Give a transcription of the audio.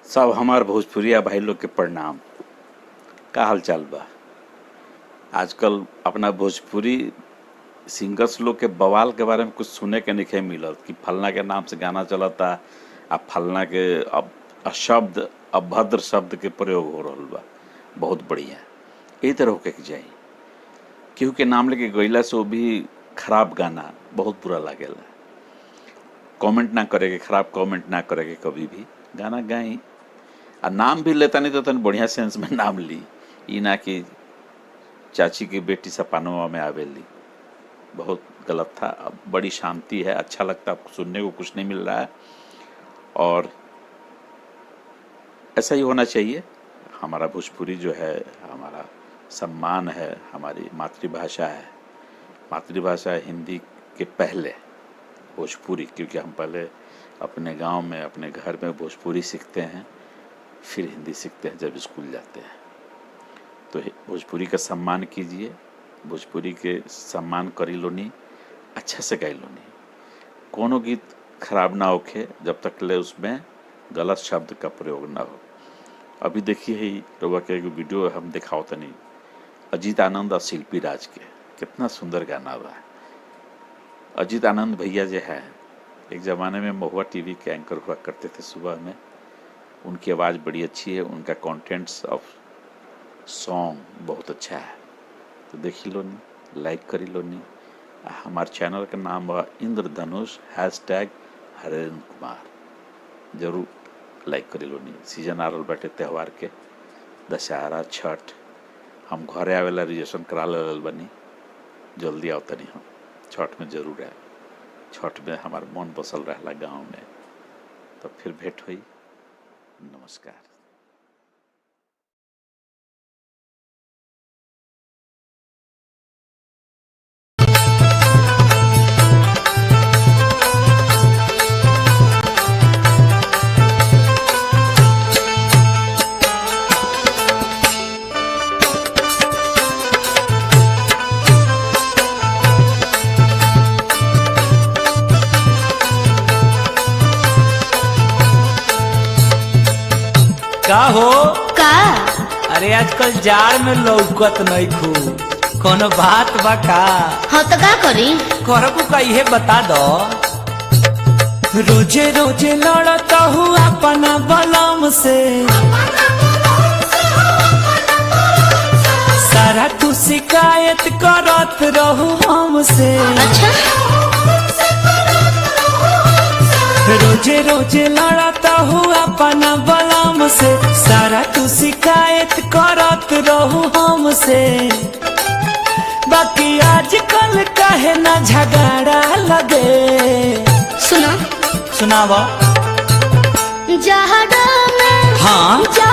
सब हमार भोजपुरिया भाई लोग के प्रणाम। का हाल चाल बा? आजकल अपना भोजपुरी सिंगर्स लोग के बवाल के बारे में कुछ सुने के नहीं मिलत कि फलना के नाम से गाना चलता आ फलना के अब अशब्द अभद्र शब्द के प्रयोग हो रहा बा। बहुत बढ़िया, यही तरह होके जाए। केहू के नाम लेके गईला से वो भी खराब गाना बहुत बुरा लागेला। कमेंट ना करे के, खराब कमेंट ना करे के, कभी भी गाना गाई आ नाम भी लेता नहीं तो तन बढ़िया सेंस में नाम ली। ई ना कि चाची की बेटी सपानवा में आवेली, बहुत गलत था। अब बड़ी शांति है, अच्छा लगता, सुनने को कुछ नहीं मिल रहा है और ऐसा ही होना चाहिए। हमारा भोजपुरी जो है हमारा सम्मान है, हमारी मातृभाषा है। मातृभाषा हिंदी के पहले भोजपुरी, क्योंकि हम पहले अपने गांव में अपने घर में भोजपुरी सीखते हैं, फिर हिंदी सीखते हैं जब स्कूल जाते हैं। तो भोजपुरी का सम्मान कीजिए, भोजपुरी के सम्मान करी लोनी, अच्छा से गाई लोनी। कोनो गीत खराब ना होखे जब तक ले उसमें गलत शब्द का प्रयोग ना हो। अभी देखिए ही रउआ के एगो वीडियो हम दिखाओ तनी अजीत आनंद और शिल्पी राज के, कितना सुंदर गाना बा। अजीत आनंद भैया जो है एक ज़माने में महुआ टीवी के एंकर हुआ करते थे सुबह में। उनकी आवाज़ बड़ी अच्छी है, उनका कंटेंट्स ऑफ सॉन्ग बहुत अच्छा है। तो देखी लो नी, लाइक करी लो नी। हमारे चैनल का नाम बा इंद्रधनुष #हरेंद्र कुमार। जरूर लाइक करी लो नी। सीजन आ रहा बाटे त्यौहार के, दशहरा, छठ। हम घरे आवेला रिजर्वेशन करा ले बनी, जल्दी आओ तनी। हम छठ में जरूर आए। छठ में हमारा मन बसल रहला गाँव में। तो फिर भेंट हुई। नमस्कार। का हो का? अरे आजकल जाड़ में लौकत नहीं खू, कोनो बात बा का? हाँ तो का करी? करबू का इहे बता दो। रोजे रोजे लड़ता हूँ अपना बलम से, सारा तू शिकायत करत रहू हमसे। अच्छा, रोजे रोजे लड़ता हूँ अपना बलम से, सारा तू शिकायत करत रहू हमसे। बाकी आजकल काहे ना झगड़ा लगे? सुनो, सुनावा। जहड़ा में हाँ जा